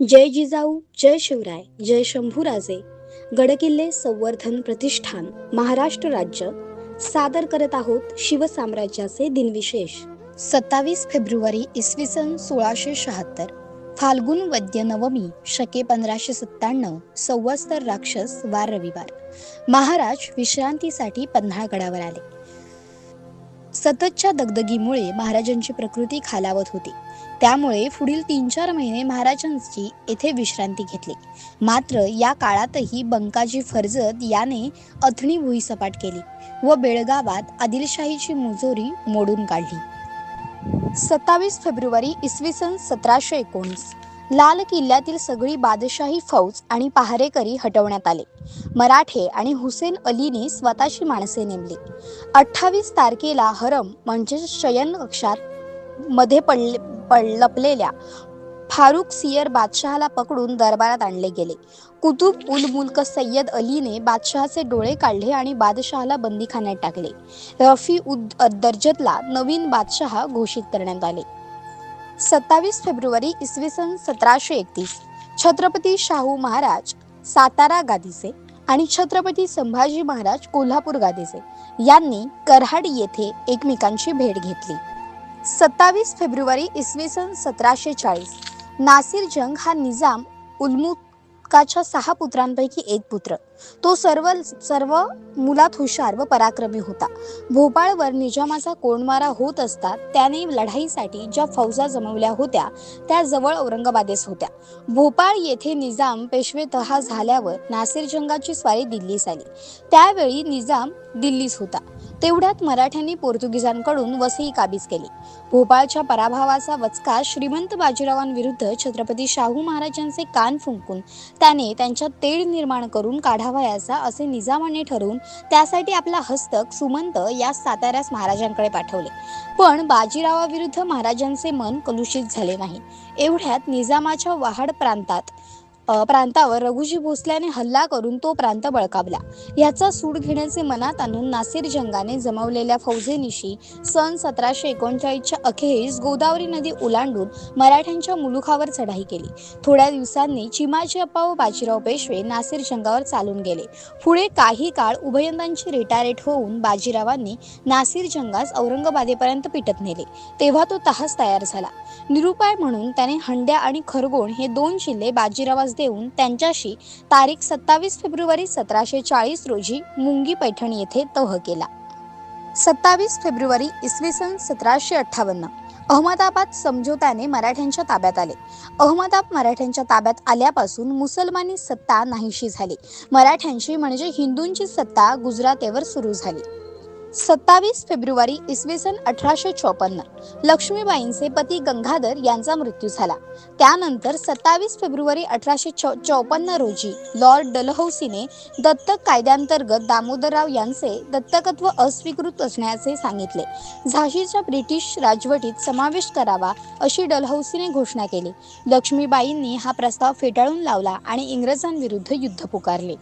जय जिजाऊ, जय शिवराय, जय शंभूराजे. गडकिल्ले संवर्धन प्रतिष्ठान महाराष्ट्र राज्य सादर करत आहोत शिवसाम्राज्याचे दिनविशेष. 27 फेब्रुवारी इसवी सन 1676, फाल्गुन वद्य नवमी, शके 1597, संवत्सर राक्षस, वार रविवार. महाराज विश्रांतीसाठी पन्हाळगडावर आले. सततच्या दगदगीमुळे महाराजांची प्रकृती खालावत होती. त्यामुळे पुढील 3-4 महिने महाराजांची येथे विश्रांती घेतली. मात्र या काळातही बंकाजी फर्जद याने अथणी भुईसपाट केली व बेळगावात आदिलशाहीची मुजोरी मोडून काढली. 27 फेब्रुवारी इसवी सन 1719, लाल किल्ल्यातील सगळी बादशाही फौज आणि पहारेकरी हटवण्यात आले. मराठे आणि हुसेन अलीने स्वतःची माणसे नेमली. 28 तारखेला हरम म्हणजे शयन कक्षात मध्ये लपलेल्या फारुख सियर बादशहाला पकडून दरबारात आणले गेले. कुतुब उल मुल्क सय्यद अलीने बादशहाचे डोळे काढले आणि बादशहाला बंदीखान्यात टाकले. रफी उद दर्जतला नवीन बादशहा घोषित करण्यात आले. 27 फेब्रुवारी इसवी सन 1731, छत्रपती शाहू महाराज सातारा गादीचे आणि छत्रपती संभाजी महाराज कोल्हापूर गादीचे यांनी कराड येथे एकमेकांची भेट घेतली. 27 फेब्रुवारी इसवी सन 1740, नासिर जंग हा निजाम उलमुल्काच्या 6 पुत्रांपैकी एक पुत्र. तो सर्व मुलात हुशार व पराक्रमी होता. भोपाळवर निजामाचा कोंडमारा होत असता त्याने लढाईसाठी ज्या फौजा जमवल्या होत्या त्या जवळ औरंगाबादेस होत्या. भोपाळ येथे निजाम पेशवे तहा झाल्यावर नासिर जंगाची स्वारी दिल्लीस आली. त्यावेळी निजाम दिल्लीस होता. तेवढ्यात मराठ्यांनी पोर्तुगीजांकडून वसई काबीज केली. भोपाळच्या पराभवाचा वचका श्रीमंत बाजीरावांविरुद्ध छत्रपती शाहू महाराजांचे कान फुंकून त्याने त्यांच्यात तेढ निर्माण करून काढावयाचा असे निजामाने ठरवून त्यासाठी आपला हस्तक सुमंत या साताऱ्यास महाराजांकडे पाठवले. पण बाजीरावाविरुद्ध महाराजांचे मन कलुषित झाले नाही. एवढ्यात निजामाच्या वहाड प्रांतावर रघुजी भोसल्याने हल्ला करून तो प्रांत बळकावला. याचा सूड घेण्याचे मनात आणून नासिर जंगाने जमवलेल्या फौजेनिशी सन 1739च्या अखेरीस गोदावरी नदी ओलांडून मराठ्यांच्या मुलुखावर चढाई केली. थोड्या दिवसांनी चिमाजी अप्पा व बाजीराव पेशवे नासिर जंगावर चालून गेले. पुढे काही काळ उभयंतांची रेटारेट होऊन बाजीरावांनी नासिर जंगास औरंगाबादेपर्यंत पिटत नेले. तेव्हा तो तहास तयार झाला. निरुपाय म्हणून त्याने हंड्या आणि खरगोण हे 2 जिल्हे बाजीरावास देऊन त्यांच्याशी तारीख 27 फेब्रुवारी 1740 रोजी मुंगी पैठण येथे तह केला. 27 फेब्रुवारी इसवी सन 1758, अहमदाबाद समझोत्याने मराठ्यांच्या ताब्यात आले. अहमदाबाद मराठ्यांच्या ताब्यात आल्यापासून मुसलमानी सत्ता नाहीशी झाली. मराठ्यांची म्हणजे हिंदूंची सत्ता गुजरातेवर सुरू झाली. 27 फेब्रुवारी इसवी सन 1854, लक्ष्मीबाईंचे पती गंगाधर यांचा मृत्यू झाला. त्यानंतर 27 फेब्रुवारी 1854 रोजी लॉर्ड डलहौसीने दत्तक कायद्यांतर्गत दामोदरराव यांचे दत्तकत्व अस्वीकृत असण्याचे सांगितले. झाशीच्या ब्रिटिश राजवटीत समावेश करावा अशी डलहौसीने घोषणा केली. लक्ष्मीबाईंनी हा प्रस्ताव फेटाळून लावला आणि इंग्रजांविरुद्ध युद्ध पुकारले.